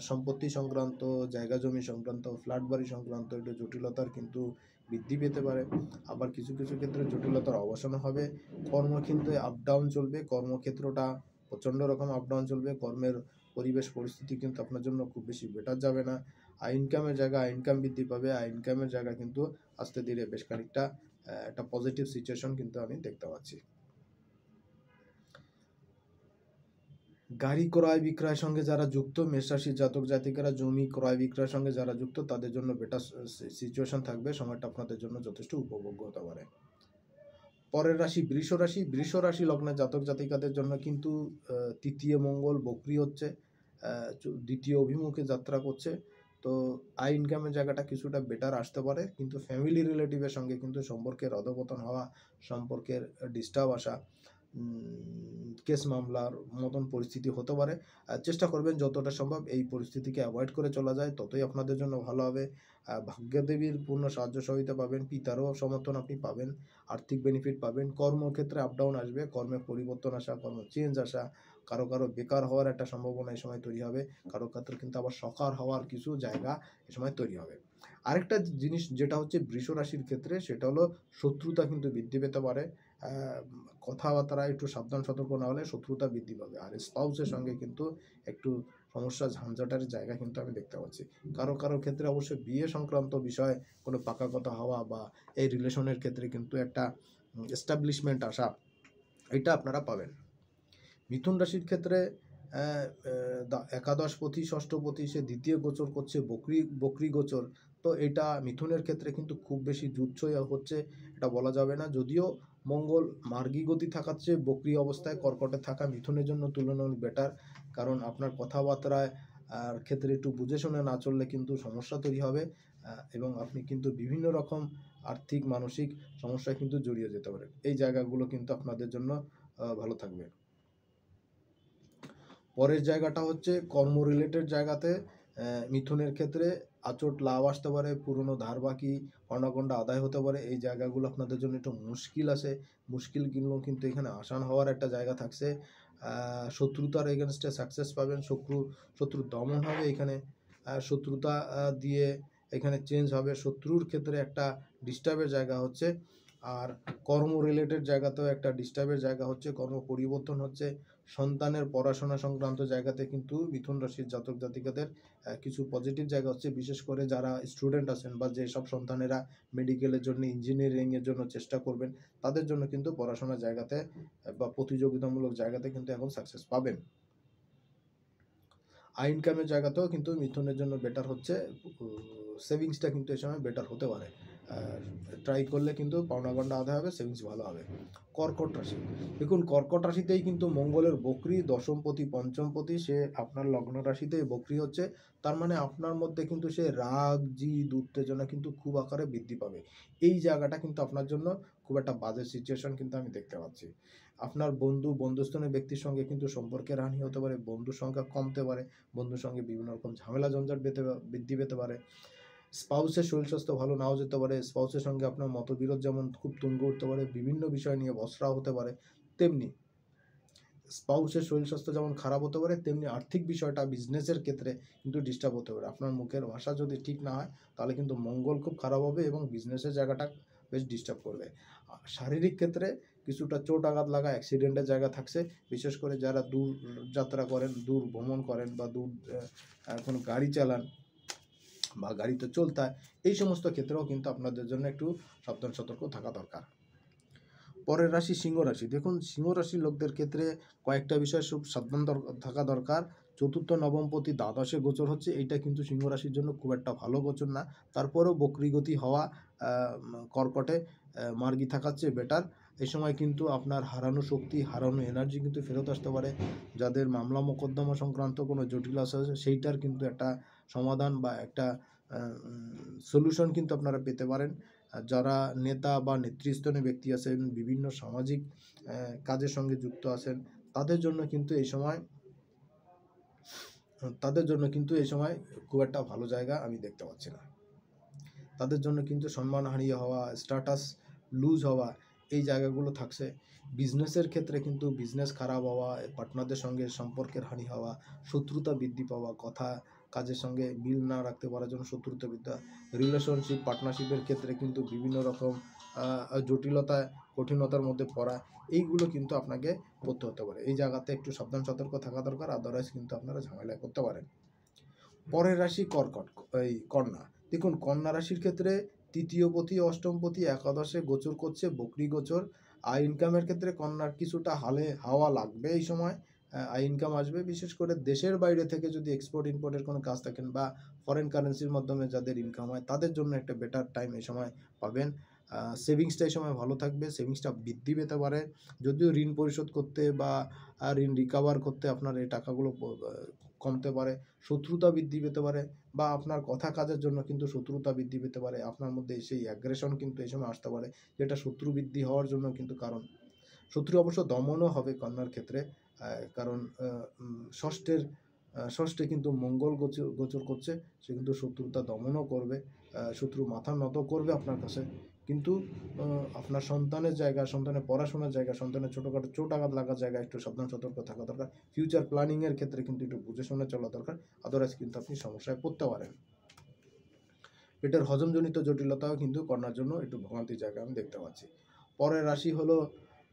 সম্পত্তি সংক্রান্ত, জায়গা জমি সংক্রান্ত, ফ্ল্যাট বাড়ি সংক্রান্ত একটু জটিলতার কিন্তু বৃদ্ধি পেতে পারে। আবার কিছু কিছু ক্ষেত্রে জটিলতার অবসান হবে। কর্ম কিন্তু আপ ডাউন চলবে, কর্মক্ষেত্রটা প্রচণ্ড রকম আপ ডাউন চলবে। কর্মের পরিবেশ পরিস্থিতি কিন্তু আপনার জন্য খুব বেশি বেটার যাবে না। ইনকামের জায়গায় ইনকাম বৃদ্ধি পাবে, ইনকামের জায়গা কিন্তু আস্তে ধীরে বেশ খানিকটা একটা পজিটিভ সিচুয়েশন কিন্তু আমি দেখতে পাচ্ছি। গাড়ি ক্রয় বিক্রয়ের সঙ্গে যারা যুক্ত, মেষ রাশির জাতক জাতিকারা জমি ক্রয় বিক্রয়ের সঙ্গে যারা যুক্ত, তাদের জন্য বেটার সিচুয়েশন থাকবে, সময়টা আপনাদের জন্য যথেষ্ট উপভোগ্য হতে পারে। পরের রাশি বৃষ রাশি। বৃষ রাশি লগ্নের জাতক জাতিকাদের জন্য কিন্তু তৃতীয় মঙ্গল বক্রি হচ্ছে, দ্বিতীয় অভিমুখে যাত্রা করছে। তো আয় ইনকামের জায়গাটা কিছুটা বেটার আসতে পারে, কিন্তু ফ্যামিলি রিলেটিভের সঙ্গে কিন্তু সম্পর্কের অধপতন হওয়া, সম্পর্কের ডিস্টার্ব আসা, কেস মামলার মতন পরিস্থিতি হতে পারে। চেষ্টা করবেন যতটা সম্ভব এই পরিস্থিতিকে অ্যাভয়েড করে চলা যায়, ততই আপনাদের জন্য ভালো হবে। ভাগ্যদেবীর পূর্ণ সাহায্য সহযোগিতা পাবেন, পিতারও সমর্থন আপনি পাবেন, আর্থিক বেনিফিট পাবেন, কর্মক্ষেত্রে আপ ডাউন আসবে, কর্মে পরিবর্তন আসা, কর্ম চেঞ্জ আসা, কারো বেকার হওয়ার একটা সম্ভাবনা এই সময় তৈরি হবে, কারো ক্ষেত্রে কিন্তু আবার সকার হওয়ার কিছু জায়গা এ সময় তৈরি হবে। আরেকটা জিনিস যেটা হচ্ছে বৃষ রাশির ক্ষেত্রে, সেটা হলো শত্রুতা কিন্তু বৃদ্ধি পেতে পারে। কথাবার্তা একটু সাবধান সতর্ক না হলে শত্রুতা বৃদ্ধি পাবে। আর স্পাউসের সঙ্গে কিন্তু একটু সমস্যা ঝঞ্ঝাটের জায়গা কিন্তু আমি দেখতে পাচ্ছি। কারো ক্ষেত্রে অবশ্যই বিয়ে সংক্রান্ত বিষয় কোনো পাকা কথা হওয়া বা এই রিলেশনের ক্ষেত্রে কিন্তু একটা এস্টাবলিশমেন্ট আসা, এটা আপনারা পাবেন। মিথুন রাশির ক্ষেত্রে একাদশপতি ষষ্ঠপতি সে দ্বিতীয় গোচর করছে, বকরি গোচর। তো এটা মিথুনের ক্ষেত্রে কিন্তু খুব বেশি যুচ্ছই হচ্ছে এটা বলা যাবে না। যদিও মঙ্গল মার্গী গতি থাকার চেয়ে বকরি অবস্থায় কর্কটে থাকা মিথুনের জন্য তুলনামূলক বেটার। কারণ আপনার কথাবার্তায় আর ক্ষেত্রে একটু বুঝে শুনে না চললে কিন্তু সমস্যা তৈরি হবে, এবং আপনি কিন্তু বিভিন্ন রকম আর্থিক মানসিক সমস্যায় কিন্তু জড়িয়ে যেতে পারেন। এই জায়গাগুলো কিন্তু আপনাদের জন্য ভালো থাকবে। পরের জায়গাটা হচ্ছে কর্ম রিলেটেড জায়গাতে মিথুনের ক্ষেত্রে আচট লাভ আসতে পারে, পুরনো ধার বাকি কর্ণাকণ্ডা আদায় হতে পারে। এই জায়গাগুলো আপনাদের জন্য একটু মুশকিল আছে, মুশকিলগুলো কিন্তু এখানে আসান হওয়ার একটা জায়গা থাকছে। শত্রুতার এগেনস্টে সাকসেস পাবেন, শত্রু দমন হবে এখানে, শত্রুতা দিয়ে এখানে চেঞ্জ হবে, শত্রুর ক্ষেত্রে একটা ডিস্টার্বের জায়গা হচ্ছে। আর কর্ম রিলেটেড জায়গাতেও একটা ডিস্টার্বের জায়গা হচ্ছে, কর্ম পরিবর্তন হচ্ছে। সন্তানের পড়াশোনা সংক্রান্ত জায়গাতে কিন্তু মিথুন রাশির জাতক জাতিকাদের কিছু পজিটিভ জায়গা হচ্ছে, বিশেষ করে যারা স্টুডেন্ট আছেন বা যেসব সন্তানেরা মেডিকেলের জন্য ইঞ্জিনিয়ারিংয়ের জন্য চেষ্টা করবেন, তাদের জন্য কিন্তু পড়াশোনার জায়গাতে বা প্রতিযোগিতামূলক জায়গাতে কিন্তু এখন সাকসেস পাবেন। ইনকামের জায়গাতেও কিন্তু মিথুনের জন্য বেটার হচ্ছে, সেভিংসটা কিন্তু এই সময় বেটার হতে পারে। ট্রাই করলে কিন্তু পাওনাগণ্ডা আদায় হবে, সেভিংস ভালো হবে। কর্কট রাশি, দেখুন কর্কট রাশিতেই কিন্তু মঙ্গলের বকরি, দশমপতি পঞ্চমপতি সে আপনার লগ্ন রাশিতেই বকরি হচ্ছে। তার মানে আপনার মধ্যে কিন্তু সে রাগ জিদ উত্তেজনা কিন্তু খুব আকারে বৃদ্ধি পাবে। এই জায়গাটা কিন্তু আপনার জন্য খুব একটা বাজে সিচুয়েশন কিন্তু আমি দেখতে পাচ্ছি। আপনার বন্ধুস্থানীয় ব্যক্তির সঙ্গে কিন্তু সম্পর্কের হানি হতে পারে, বন্ধুর সংখ্যা কমতে পারে, বন্ধুর সঙ্গে বিভিন্ন রকম ঝামেলা ঝঞ্ঝাট বৃদ্ধি পেতে পারে। স্পাউসের শরীর স্বাস্থ্য ভালো নাও যেতে পারে, স্পাউসের সঙ্গে আপনার মতবিরোধ যেমন খুব তুঙ্গ উঠতে পারে, বিভিন্ন বিষয় নিয়ে বচসা হতে পারে, তেমনি স্পাউসের শরীর স্বাস্থ্য যেমন খারাপ হতে পারে, তেমনি আর্থিক বিষয়টা বিজনেসের ক্ষেত্রে কিন্তু ডিস্টার্ব হতে পারে। আপনার মুখের ভাষা যদি ঠিক না হয় তাহলে কিন্তু মঙ্গল খুব খারাপ হবে এবং বিজনেসের জায়গাটা বেশ ডিস্টার্ব করবে। শারীরিক ক্ষেত্রে কিছুটা চোট আঘাত লাগা, অ্যাক্সিডেন্টের জায়গা থাকছে, বিশেষ করে যারা দূর যাত্রা করেন, দূর ভ্রমণ করেন বা দূর কোনো গাড়ি চালান বা গাড়িতে চলতে হয়, এই সমস্ত ক্ষেত্রেও কিন্তু আপনাদের জন্য একটু সাবধান সতর্ক থাকা দরকার। পরের রাশি সিংহ রাশি, দেখুন সিংহ রাশির লোকদের ক্ষেত্রে কয়েকটা বিষয় খুব সাবধান থাকা দরকার। চতুর্থ নবমপতি দ্বাদশে গোচর হচ্ছে, এইটা কিন্তু সিংহ রাশির জন্য খুব একটা ভালো গোচর না। তারপরেও বক্রিগতি হওয়া কর্কটে মার্গী থাকার চেয়ে বেটার। এই সময় কিন্তু আপনার হারানো শক্তি, হারানো এনার্জি কিন্তু ফেরত আসতে পারে। যাদের মামলা মোকদ্দমা সংক্রান্ত কোনো জটিলতা আছে সেইটার কিন্তু একটা সমাধান বা একটা সলিউশন কিন্তু আপনারা পেতে পারেন। যারা নেতা বা নেতৃস্থানীয় ব্যক্তি আছেন, বিভিন্ন সামাজিক কাজের সঙ্গে যুক্ত আছেন, তাদের জন্য কিন্তু এই সময় খুব একটা ভালো জায়গা আমি দেখতে পাচ্ছি না। তাদের জন্য কিন্তু সম্মান হারিয়ে হওয়া, স্ট্যাটাস লুজ হওয়া, এই জায়গাগুলো থাকছে। বিজনেসের ক্ষেত্রে কিন্তু বিজনেস খারাপ হওয়া, পার্টনারদের সঙ্গে সম্পর্কের হানি হওয়া, শত্রুতা বৃদ্ধি পাওয়া, কথা কাজের সঙ্গে মিল না রাখতে পারার জন্য শত্রুতা বৃদ্ধি, রিলেশনশিপ পার্টনারশিপের ক্ষেত্রে কিন্তু বিভিন্ন রকম জটিলতায় কঠিনতার মধ্যে পড়া, এইগুলো কিন্তু আপনাকে করতে হতে পারে। এই জায়গাতে একটু সাবধান সতর্ক থাকা দরকার, আদারওয়াইজ কিন্তু আপনারা ঝামেলায় করতে পারেন। পরের রাশি কন্যা, দেখুন কন্যা রাশির ক্ষেত্রে তৃতীয়পতি অষ্টমপতি একাদশে গোচর করছে, বকরি গোচর। ইনকামের ক্ষেত্রে কন্যার কিছুটা হাওয়া লাগবে এই সময়, ইনকাম আসবে। বিশেষ করে দেশের বাইরে থেকে যদি এক্সপোর্ট ইম্পোর্টের কোনো কাজ থাকেন বা ফরেন কারেন্সির মাধ্যমে যাদের ইনকাম হয়, তাদের জন্য একটা বেটার টাইম এই সময় পাবেন। সেভিংসটা এই সময় ভালো থাকবে, সেভিংসটা বৃদ্ধি পেতে পারে। যদিও ঋণ পরিশোধ করতে বা ঋণ রিকভার করতে আপনার এই টাকাগুলো কমতে পারে, শত্রুতা বৃদ্ধি পেতে পারে, বা আপনার কথা কাজের জন্য কিন্তু শত্রুতা বৃদ্ধি পেতে পারে। আপনার মধ্যে সেই অ্যাগ্রেশন কিন্তু এই সময় আসতে পারে, যেটা শত্রু বৃদ্ধি হওয়ার জন্য কিন্তু কারণ। শত্রু অবশ্য দমনও হবে কন্যার ক্ষেত্রে, কারণ ষষ্ঠে কিন্তু মঙ্গল গোচর করছে, সে কিন্তু শত্রুতা দমনও করবে, শত্রু মাথা নত করবে আপনার কাছে। কিন্তু আপনার সন্তানের জায়গা, সন্তানের পড়াশোনার জায়গা, সন্তানের ছোটোখাটো চোট আঘাত লাগার জায়গায় একটু সাবধান সতর্ক থাকা দরকার। ফিউচার প্ল্যানিংয়ের ক্ষেত্রে কিন্তু একটু বুঝে শুনে চলা দরকার, আদারওয়াইজ কিন্তু আপনি সমস্যায় পড়তে পারেন। পেটের হজমজনিত জটিলতাও কিন্তু কন্যার জন্য একটু ভোগান্তির জায়গা আমি দেখতে পাচ্ছি। পরের রাশি হলো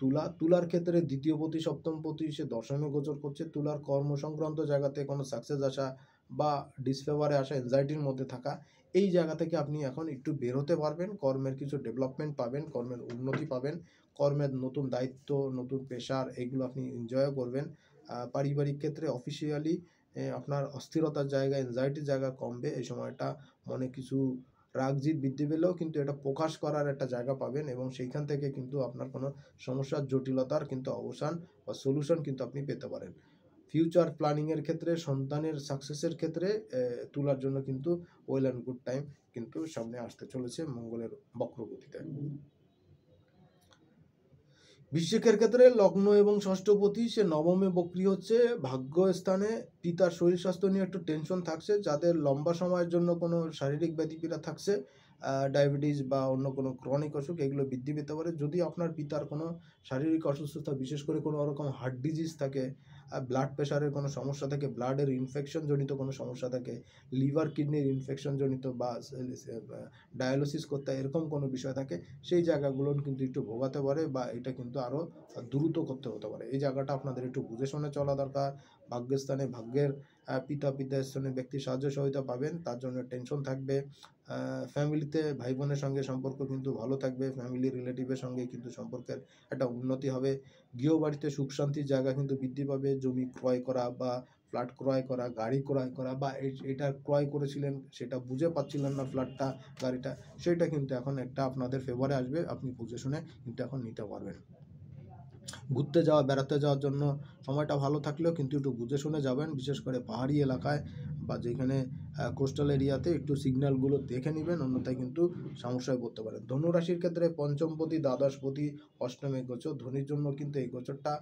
তুলা। তুলার ক্ষেত্রে দ্বিতীয় পতি সপ্তম পতি সে দশমে গোচর করছে। তুলার কর্ম সংক্রান্ত জায়গাতে কোনো সাকসেস আসা বা ডিসফেভারে আসা, এনজাইটির মধ্যে থাকা, এই জায়গা থেকে আপনি এখন একটু বের হতে পারবেন। কর্মের কিছু ডেভেলপমেন্ট পাবেন, কর্মের উন্নতি পাবেন, কর্মের নতুন দায়িত্ব, নতুন পেশার, এগুলো আপনি এনজয়ও করবেন। পারিবারিক ক্ষেত্রে অফিসিয়ালি আপনার অস্থিরতার জায়গা, এনজাইটির জায়গা কমবে। এই সময়টা মনে কিছু রাগ জিদ বৃদ্ধি পেলেও কিন্তু এটা প্রকাশ করার একটা জায়গা পাবেন, এবং সেইখান থেকে কিন্তু আপনার কোনো সমস্যার জটিলতার কিন্তু অবসান বা সলিউশন কিন্তু আপনি পেতে পারেন। ফিউচার প্ল্যানিংয়ের ক্ষেত্রে, সন্তানের সাকসেসের ক্ষেত্রে তুলার জন্য কিন্তু ওয়েল অ্যান্ড গুড টাইম কিন্তু সামনে আসতে চলেছে মঙ্গলের বক্রগতিতে। বৃশ্চিকের ক্ষেত্রে লগ্ন এবং ষষ্ঠপতি সে নবমে বক্রি হচ্ছে। ভাগ্যস্থানে পিতার শরীর স্বাস্থ্য নিয়ে একটু টেনশন থাকছে। যাদের লম্বা সময়ের জন্য কোনো শারীরিক ব্যতিপীড়া থাকছে, ডায়াবেটিস বা অন্য কোনো ক্রনিক অসুখ, এগুলো বৃদ্ধি পেতে পারে। যদি আপনার পিতার কোনো শারীরিক অসুস্থতা, বিশেষ করে কোনো রকম হার্ট ডিজিজ থাকে, ব্লাড প্রেশারের কোনো সমস্যা থাকে, ব্লাডের ইনফেকশন জনিত কোনো সমস্যা থাকে, লিভার কিডনির ইনফেকশন জনিত বা ডায়ালিসিস করতে এরকম কোনো বিষয় থাকে, সেই জায়গাগুলো কিন্তু একটু ভোগাতে পারে বা এটা কিন্তু আরও দ্রুত করতে হতে পারে। এই জায়গাটা আপনাদের একটু বুঝে শুনে চলা দরকার। ভাগ্যস্থানে ভাগ্যের পিতার ব্যক্তির সাহায্য সহায়তা পাবেন, তার জন্য টেনশন থাকবে। ফ্যামিলিতে ভাই বোনের সঙ্গে সম্পর্ক কিন্তু ভালো থাকবে, ফ্যামিলি রিলেটিভের সঙ্গে কিন্তু সম্পর্কের একটা উন্নতি হবে। গৃহবাড়িতে সুখ শান্তির জায়গা কিন্তু বৃদ্ধি পাবে। জমি ক্রয় করা বা ফ্ল্যাট ক্রয় করা, গাড়ি ক্রয় করা, বা এটা ক্রয় করেছিলেন সেটা বুঝে পাচ্ছিলেন না ফ্ল্যাটটা, গাড়িটা, সেটা কিন্তু এখন একটা আপনাদের ফেভারে আসবে, আপনি বুঝে শুনে কিন্তু এখন নিতে পারবেন। ঘুরতে যাওয়া, বেড়াতে যাওয়ার জন্য সময়টা ভালো থাকলেও কিন্তু একটু বুঝে শুনে যাবেন, বিশেষ করে পাহাড়ি এলাকায় বা যেখানে কোস্টাল এরিয়াতে একটু সিগন্যালগুলো দেখে নেবেন, অন্যথায় কিন্তু সমস্যায় পড়তে পারেন। ধনুরাশির ক্ষেত্রে পঞ্চমপতি, দ্বাদশপতি অষ্টমে গোচর। ধনির জন্য কিন্তু এই গোচরটা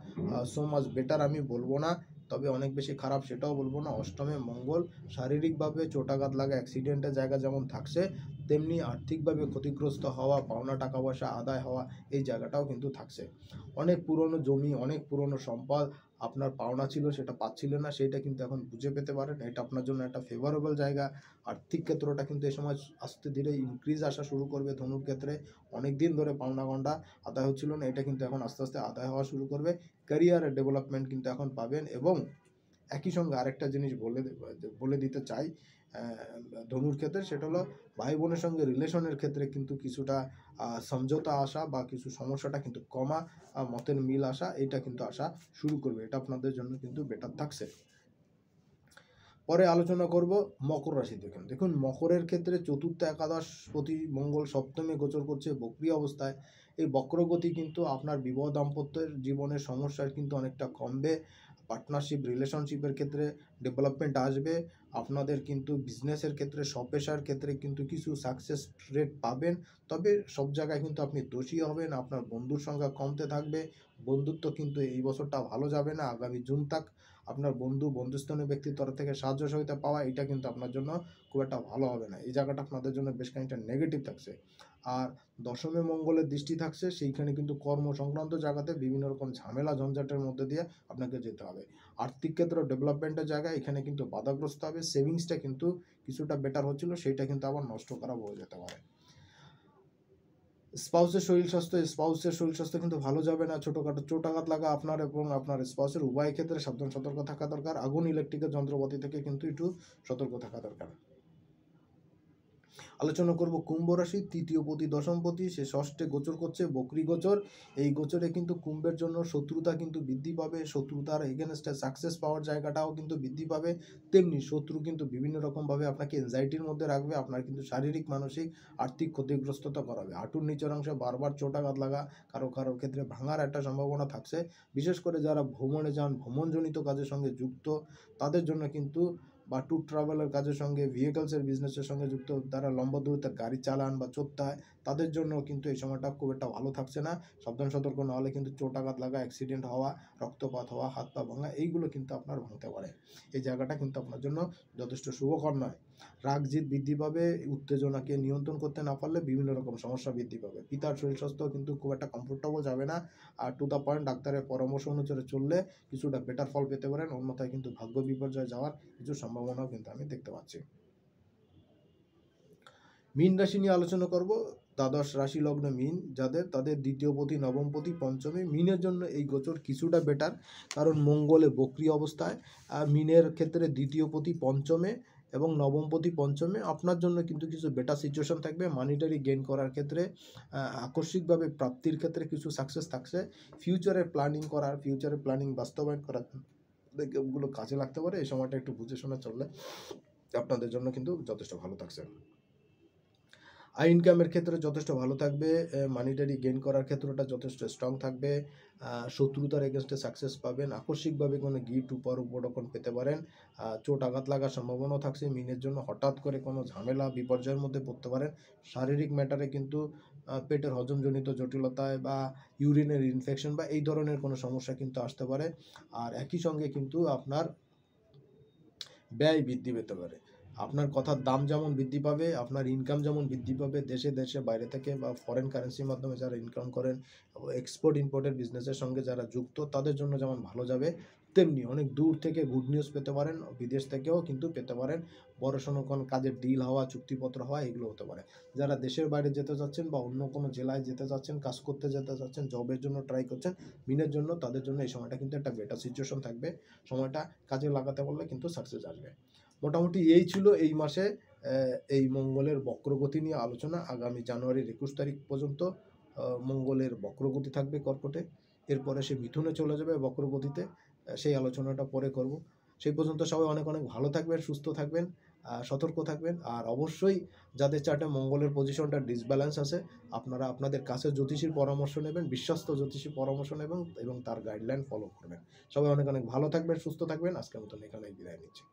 সো মাচ বেটার আমি বলবো না, তবে অনেক বেশি খারাপ সেটাও বলবো না। অষ্টমে মঙ্গল, শারীরিকভাবে চোটাঘাত লাগা, অ্যাক্সিডেন্টের জায়গা যেমন থাকছে, তেমনি আর্থিকভাবে ক্ষতিগ্রস্ত হওয়া, পাওনা টাকা পয়সা আদায় হওয়া, এই জায়গাটাও কিন্তু থাকছে। অনেক পুরনো জমি, অনেক পুরনো সম্পদ আপনার পাওনা ছিল, সেটা পাচ্ছিলেন না, সেটা কিন্তু এখন বুঝে পেতে পারেন। এটা আপনার জন্য একটা ফেভারেবল জায়গা। আর্থিক ক্ষেত্রটা কিন্তু এই সময় আস্তে ধীরে ইনক্রিজ আসা শুরু করবে। ধনুর ক্ষেত্রে অনেক দিন ধরে পাওনা গন্ডা আদায় হচ্ছিল না, এটা কিন্তু এখন আস্তে আস্তে আদায় হওয়া শুরু করবে। ক্যারিয়ারের ডেভেলপমেন্ট কিন্তু এখন পাবেন। এবং একই সঙ্গে আরেকটা জিনিস বলে দিতে চাই ধনুর ক্ষেত্রে, সেটা হলো ভাই বোনের সঙ্গে রিলেশনের ক্ষেত্রে কিন্তু কিছুটা সমঝোতা আসা বা কিছু সমস্যাটা কিন্তু কমা, মতের মিল আসা, এটা কিন্তু আসা শুরু করবে। এটা আপনাদের জন্য কিন্তু বেটার থাকছে। পরে আলোচনা করব মকর রাশি। দেখুন মকরের ক্ষেত্রে চতুর্থ একাদশপতি মঙ্গল সপ্তমে গোচর করছে বক্রী অবস্থায়। এই বক্রগতি কিন্তু আপনার বিবাহ দাম্পত্যের জীবনের সমস্যার কিন্তু অনেকটা কমবে। পার্টনারশিপ, রিলেশনশিপের ক্ষেত্রে ডেভেলপমেন্ট আসবে। আপনাদের কিন্তু বিজনেসের ক্ষেত্রে, স্বপেশার ক্ষেত্রে কিন্তু কিছু সাকসেস রেট পাবেন। তবে সব জায়গায় কিন্তু আপনি দোষী হবেন, আপনার বন্ধুর সংখ্যা কমতে থাকবে। বন্ধুত্ব কিন্তু এই বছরটা ভালো যাবে না। আগামী জুন তাক আপনার বন্ধুস্থানীয় ব্যক্তির তরফ থেকে সাহায্য সহায়তা পাওয়া, এটা কিন্তু আপনার জন্য খুব একটা ভালো হবে না। এই জায়গাটা আপনাদের জন্য বেশ খানিকটা নেগেটিভ থাকছে। আর দশমে মঙ্গলের দৃষ্টি থাকছে, সেইখানে কিন্তু কর্ম সংক্রান্ত জায়গাতে বিভিন্ন রকম ঝামেলা ঝঞ্ঝাটের মধ্যে দিয়ে আপনাকে যেতে হবে। আর্থিক ক্ষেত্র ডেভেলপমেন্টের জায়গায় এখানে কিন্তু বাধাগ্রস্ত হবে। সেভিংসটা কিন্তু কিছুটা বেটার হচ্ছিল, সেইটা কিন্তু আবার নষ্ট করা হয়ে যেতে পারে। স্পাউসের শরীর স্বাস্থ্য কিন্তু ভালো যাবে না। ছোটোখাটো চোটাঘাত লাগা আপনার এবং আপনার স্পাউসের উভয় ক্ষেত্রে সাবধান সতর্ক থাকা দরকার। আগুন, ইলেকট্রিকের যন্ত্রপাতি থেকে কিন্তু একটু সতর্ক থাকা দরকার। আলোচনা করব কুম্ভ রাশি। তৃতীয় পতি দশমপতি সে ষষ্ঠে গোচর করছে, বক্রী গোচর। এই গোচরে কিন্তু কুম্ভের জন্য শত্রুতা কিন্তু বৃদ্ধি পাবে। শত্রুতার এগেনস্টে সাকসেস পাওয়ার জায়গাটাও কিন্তু বৃদ্ধি পাবে। তেমনি শত্রু কিন্তু বিভিন্ন রকমভাবে আপনাকে এনজাইটির মধ্যে রাখবে, আপনার কিন্তু শারীরিক, মানসিক, আর্থিক ক্ষতিগ্রস্ততা করাবে। হাঁটুর নিচের অংশে বারবার চোটাঘাত লাগা, কারো ক্ষেত্রে ভাঙার একটা সম্ভাবনা থাকছে। বিশেষ করে যারা ভ্রমণে যান, ভ্রমণজনিত কাজের সঙ্গে যুক্ত, তাদের জন্য কিন্তু বা ট্যুর ট্রাভেলের কাজের সঙ্গে, ভেহিকলসের বিজনেসের সঙ্গে যুক্ত, যারা লম্বা দূরত্বের গাড়ি চালান বা চড়তে হয়, তাদের জন্য কিন্তু এই সময়টা খুব একটা ভালো থাকছে না। সাবধান সতর্ক না হলে কিন্তু চোট আঘাত লাগা, অ্যাক্সিডেন্ট হওয়া, রক্তপাত হওয়া, হাত পা ভাঙা, এইগুলো কিন্তু আপনার ভাঙতে পারে। এই জায়গাটা কিন্তু আপনার জন্য যথেষ্ট শুভকর নয়। রাগ জিদ বৃদ্ধি পাবে, উত্তেজনাকে নিয়ন্ত্রণ করতে না পারলে বিভিন্ন রকম সমস্যা বৃদ্ধি পাবে। পিতার শরীর স্বাস্থ্য কিন্তু খুব একটা কমফোর্টেবল যাবে না। আর টু দ্য পয়েন্ট, ডাক্তারের পরামর্শ অনুসারে চললে কিছুটা বেটার ফল পেতে পারেন, অন্যথায় কিন্তু ভাগ্য বিপর্যয় যাওয়ার কিছু সম্ভাবনাও কিন্তু আমি দেখতে পাচ্ছি। মীন রাশি নিয়ে আলোচনা করব। দ্বাদশ রাশি লগ্ন মীন যাদের, তাদের দ্বিতীয়পতি, নবমপতি, পঞ্চমী। মীনের জন্য এই গোচর কিছুটা বেটার, কারণ মঙ্গলে বক্রি অবস্থায়। আর মীনের ক্ষেত্রে দ্বিতীয়পতি পঞ্চমে এবং নবমপতি পঞ্চমে, আপনার জন্য কিন্তু কিছু বেটার সিচুয়েশন থাকবে। মানিটারি গেইন করার ক্ষেত্রে, আকস্মিকভাবে প্রাপ্তির ক্ষেত্রে কিছু সাকসেস থাকছে। ফিউচারের প্ল্যানিং বাস্তবায়ন করার ওগুলো কাজে লাগতে পারে। এই সময়টা একটু বুঝে শুনে চললে আপনাদের জন্য কিন্তু যথেষ্ট ভালো থাকছে। আই ইনকামের ক্ষেত্রে যথেষ্ট ভালো থাকবে। মানিটারি গেইন করার ক্ষেত্রটা যথেষ্ট স্ট্রং থাকবে। শত্রুতার এগেনস্টে সাকসেস পাবেন। আকস্মিকভাবে কোনো গিফট উপঢৌকন পেতে পারেন। চোট আঘাত লাগার সম্ভাবনাও থাকছে মীনের জন্য। হঠাৎ করে কোনো ঝামেলা বিপর্যয়ের মধ্যে পড়তে পারেন। শারীরিক ম্যাটারে কিন্তু পেটের হজমজনিত জটিলতায় বা ইউরিনের ইনফেকশন বা এই ধরনের কোনো সমস্যা কিন্তু আসতে পারে। আর একই সঙ্গে কিন্তু আপনার ব্যয় বৃদ্ধি পেতে পারে। আপনার কথার দাম যেমন বৃদ্ধি পাবে, আপনার ইনকাম যেমন বৃদ্ধি পাবে, দেশে দেশে বাইরে থেকে বা ফরেন কারেন্সির মাধ্যমে যারা ইনকাম করেন, এক্সপোর্ট ইম্পোর্টের বিজনেসের সঙ্গে যারা যুক্ত, তাদের জন্য যেমন ভালো যাবে, তেমনি অনেক দূর থেকে গুড নিউজ পেতে পারেন, বিদেশ থেকেও কিন্তু পেতে পারেন। বড়সড় কোনো কাজের ডিল হওয়া, চুক্তিপত্র হওয়া, এগুলো হতে পারে। যারা দেশের বাইরে যেতে চাচ্ছেন বা অন্য কোনো জেলায় যেতে চাচ্ছেন, কাজ করতে যেতে চাচ্ছেন, জবের জন্য ট্রাই করছেন মিনের জন্য, তাদের জন্য এই সময়টা কিন্তু একটা বেটার সিচুয়েশন থাকবে। সময়টা কাজে লাগাতে পারলে কিন্তু সাকসেস আসবে। মোটামুটি এই ছিল এই মাসে এই মঙ্গলের বক্রগতি নিয়ে আলোচনা। আগামী জানুয়ারির 21 তারিখ পর্যন্ত মঙ্গলের বক্রগতি থাকবে কর্কটে। এরপরে সে মিথুনে চলে যাবে বক্রগতিতে। সেই আলোচনাটা পরে করব। সেই পর্যন্ত সবাই অনেক অনেক ভালো থাকবেন, সুস্থ থাকবেন, সতর্ক থাকবেন। আর অবশ্যই যাদের চার্টে মঙ্গলের পজিশনটা ডিসব্যালেন্স আছে, আপনারা আপনাদের কাছের জ্যোতিষীর পরামর্শ নেবেন, বিশ্বস্ত জ্যোতিষীর পরামর্শ নেবেন এবং তার গাইডলাইন ফলো করবেন। সবাই অনেক অনেক ভালো থাকবেন, সুস্থ থাকবেন। আজকের মতন এখানেই বিদায় নিচ্ছি।